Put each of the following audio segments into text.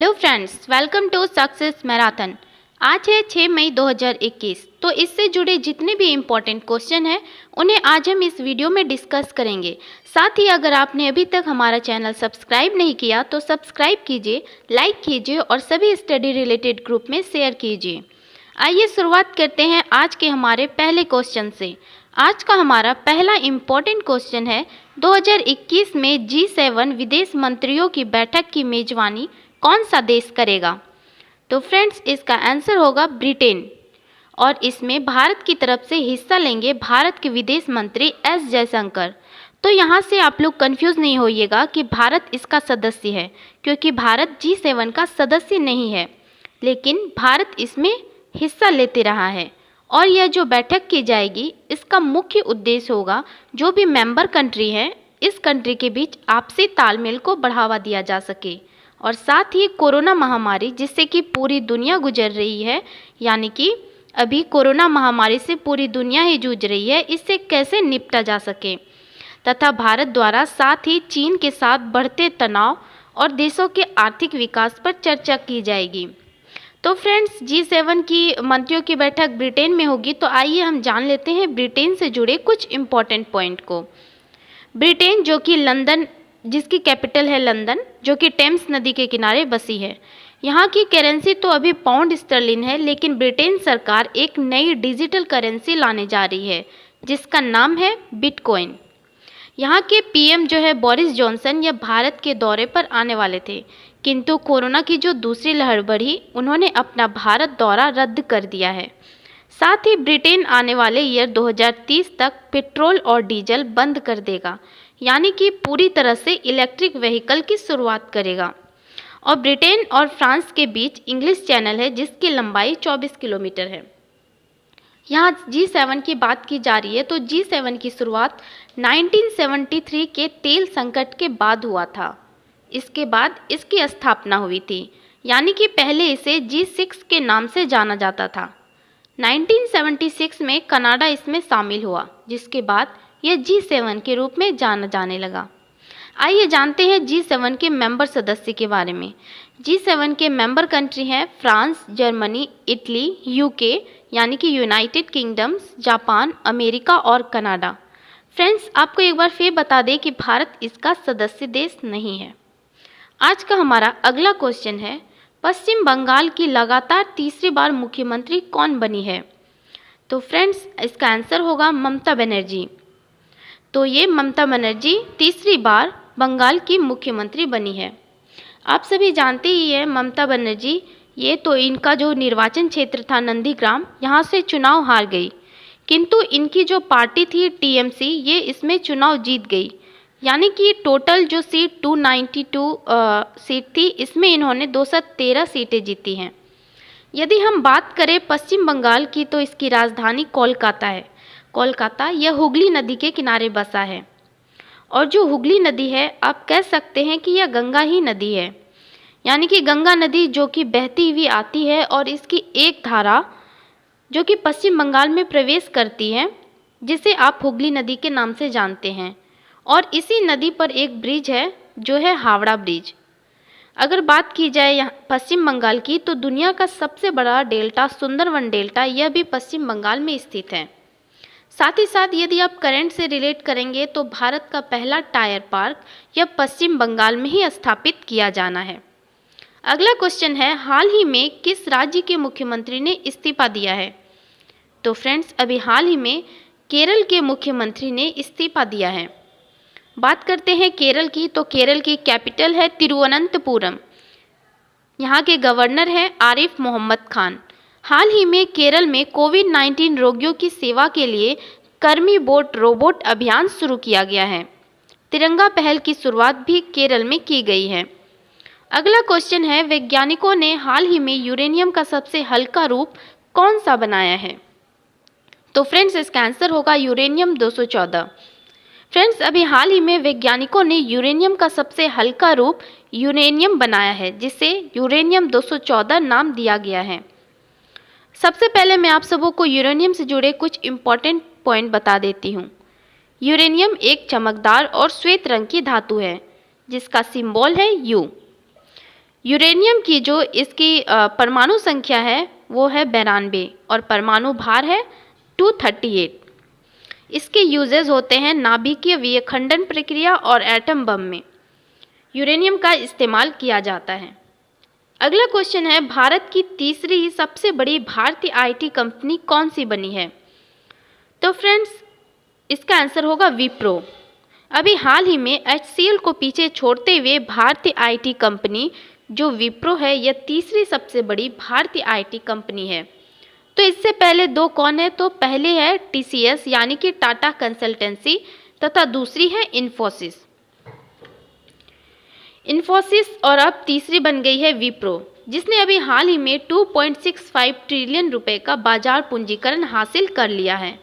Hello friends, welcome to success marathon. आज है 6 मई 2021। तो इससे जुड़े जितने भी इम्पोर्टेंट क्वेश्चन हैं उन्हें आज हम इस वीडियो में डिस्कस करेंगे। साथ ही अगर आपने अभी तक हमारा चैनल सब्सक्राइब नहीं किया तो सब्सक्राइब कीजिए, लाइक कीजिए और सभी स्टडी रिलेटेड ग्रुप में शेयर कीजिए। आइए शुरुआत करते हैं आज के हमारे पहले क्वेश्चन से। आज का हमारा पहला इम्पोर्टेंट क्वेश्चन है, 2021 में G7 विदेश मंत्रियों की बैठक की मेजबानी कौन सा देश करेगा? तो फ्रेंड्स, इसका आंसर होगा ब्रिटेन। और इसमें भारत की तरफ से हिस्सा लेंगे भारत के विदेश मंत्री एस जयशंकर। तो यहाँ से आप लोग कंफ्यूज नहीं होइएगा कि भारत इसका सदस्य है, क्योंकि भारत G7 का सदस्य नहीं है, लेकिन भारत इसमें हिस्सा लेते रहा है। और यह जो बैठक की जाएगी इसका मुख्य उद्देश्य होगा जो भी मेंबर कंट्री है इस कंट्री के बीच आपसी तालमेल को बढ़ावा दिया जा सके, और साथ ही कोरोना महामारी जिससे कि पूरी दुनिया गुजर रही है, यानी कि अभी कोरोना महामारी से पूरी दुनिया ही जूझ रही है, इससे कैसे निपटा जा सके, तथा भारत द्वारा साथ ही चीन के साथ बढ़ते तनाव और देशों के आर्थिक विकास पर चर्चा की जाएगी। तो फ्रेंड्स, G7 की मंत्रियों की बैठक ब्रिटेन में होगी। तो आइए हम जान लेते हैं ब्रिटेन से जुड़े कुछ इम्पोर्टेंट पॉइंट को। ब्रिटेन जो कि लंदन, जिसकी कैपिटल है लंदन, जो कि टेम्स नदी के किनारे बसी है। यहाँ की करेंसी तो अभी पाउंड स्टर्लिन है, लेकिन ब्रिटेन सरकार एक नई डिजिटल करेंसी लाने जा रही है जिसका नाम है बिटकॉइन। यहाँ के पीएम जो है बोरिस जॉनसन, यह भारत के दौरे पर आने वाले थे, किंतु कोरोना की जो दूसरी लहर बढ़ी उन्होंने अपना भारत दौरा रद्द कर दिया है। साथ ही ब्रिटेन आने वाले ईयर 2030 तक पेट्रोल और डीजल बंद कर देगा, यानी कि पूरी तरह से इलेक्ट्रिक व्हीकल की शुरुआत करेगा। और ब्रिटेन और फ्रांस के बीच इंग्लिश चैनल है जिसकी लंबाई 24 किलोमीटर है। यहाँ G7 की बात की जा रही है तो G7 की शुरुआत 1973 के तेल संकट के बाद हुआ था। इसके बाद इसकी स्थापना हुई थी, यानी कि पहले इसे G6 के नाम से जाना जाता था। 1976 में कनाडा इसमें शामिल हुआ, जिसके बाद यह G7 के रूप में जाना जाने लगा। आइए जानते हैं G7 के मेंबर सदस्य के बारे में। G7 के मेंबर कंट्री हैं फ्रांस, जर्मनी, इटली, यूके यानी कि यूनाइटेड किंगडम्स, जापान, अमेरिका और कनाडा। फ्रेंड्स, आपको एक बार फिर बता दें कि भारत इसका सदस्य देश नहीं है। आज का हमारा अगला क्वेश्चन है, पश्चिम बंगाल की लगातार तीसरी बार मुख्यमंत्री कौन बनी है? तो फ्रेंड्स, इसका आंसर होगा ममता बनर्जी। तो ये ममता बनर्जी तीसरी बार बंगाल की मुख्यमंत्री बनी है। आप सभी जानते ही हैं ममता बनर्जी, ये तो इनका जो निर्वाचन क्षेत्र था नंदीग्राम, यहाँ से चुनाव हार गई, किंतु इनकी जो पार्टी थी टीएमसी, ये इसमें चुनाव जीत गई, यानी कि टोटल जो सीट 292 सीट थी, इसमें इन्होंने 213 सीटें जीती हैं। यदि हम बात करें पश्चिम बंगाल की तो इसकी राजधानी कोलकाता है। कोलकाता यह हुगली नदी के किनारे बसा है, और जो हुगली नदी है आप कह सकते हैं कि यह गंगा ही नदी है, यानी कि गंगा नदी जो कि बहती हुई आती है और इसकी एक धारा जो कि पश्चिम बंगाल में प्रवेश करती है, जिसे आप हुगली नदी के नाम से जानते हैं। और इसी नदी पर एक ब्रिज है जो है हावड़ा ब्रिज। अगर बात की जाए यहाँ पश्चिम बंगाल की, तो दुनिया का सबसे बड़ा डेल्टा सुंदरवन डेल्टा, यह भी पश्चिम बंगाल में स्थित है। साथ ही साथ यदि आप करंट से रिलेट करेंगे तो भारत का पहला टायर पार्क यह पश्चिम बंगाल में ही स्थापित किया जाना है। अगला क्वेश्चन है, हाल ही में किस राज्य के मुख्यमंत्री ने इस्तीफा दिया है? तो फ्रेंड्स, अभी हाल ही में केरल के मुख्यमंत्री ने इस्तीफा दिया है। बात करते हैं केरल की, तो केरल की कैपिटल है तिरुवनंतपुरम। यहाँ के गवर्नर हैं आरिफ मोहम्मद खान। हाल ही में केरल में कोविड-19 रोगियों की सेवा के लिए कर्मी बोट रोबोट अभियान शुरू किया गया है। तिरंगा पहल की शुरुआत भी केरल में की गई है। अगला क्वेश्चन है, वैज्ञानिकों ने हाल ही में यूरेनियम का सबसे हल्का रूप कौन सा बनाया है? तो फ्रेंड्स, इसका आंसर होगा यूरेनियम 214। फ्रेंड्स, अभी हाल ही में वैज्ञानिकों ने यूरेनियम का सबसे हल्का रूप यूरेनियम बनाया है, जिसे यूरेनियम 214 नाम दिया गया है। सबसे पहले मैं आप सबों को यूरेनियम से जुड़े कुछ इम्पॉर्टेंट पॉइंट बता देती हूँ। यूरेनियम एक चमकदार और श्वेत रंग की धातु है जिसका सिंबल है यू। यूरेनियम की जो इसकी परमाणु संख्या है वो है 92 और परमाणु भार है 238। इसके यूजेस होते हैं नाभिकीय विखंडन प्रक्रिया और एटम बम में यूरेनियम का इस्तेमाल किया जाता है। अगला क्वेश्चन है, भारत की तीसरी सबसे बड़ी भारतीय आईटी कंपनी कौन सी बनी है? तो फ्रेंड्स, इसका आंसर होगा विप्रो। अभी हाल ही में HCL को पीछे छोड़ते हुए भारतीय आईटी कंपनी जो विप्रो है यह तीसरी सबसे बड़ी भारतीय आईटी कंपनी है। तो इससे पहले दो कौन है? तो पहले है TCS यानी कि टाटा कंसल्टेंसी तथा दूसरी है इन्फोसिस और अब तीसरी बन गई है विप्रो, जिसने अभी हाल ही में 2.65 ट्रिलियन रुपए का बाजार पूंजीकरण हासिल कर लिया है।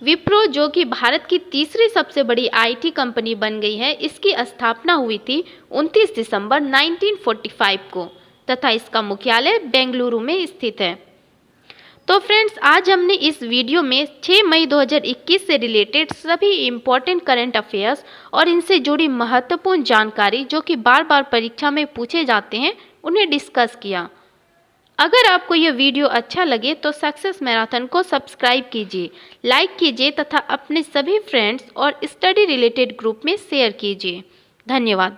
विप्रो जो कि भारत की तीसरी सबसे बड़ी आईटी कंपनी बन गई है, इसकी स्थापना हुई थी 29 दिसंबर 1945 को तथा इसका मुख्यालय बेंगलुरु में स्थित है। तो फ्रेंड्स, आज हमने इस वीडियो में 6 मई 2021 से रिलेटेड सभी इम्पोर्टेंट करंट अफेयर्स और इनसे जुड़ी महत्वपूर्ण जानकारी जो कि बार बार परीक्षा में पूछे जाते हैं उन्हें डिस्कस किया। अगर आपको यह वीडियो अच्छा लगे तो सक्सेस मैराथन को सब्सक्राइब कीजिए, लाइक कीजिए तथा अपने सभी फ्रेंड्स और स्टडी रिलेटेड ग्रुप में शेयर कीजिए। धन्यवाद।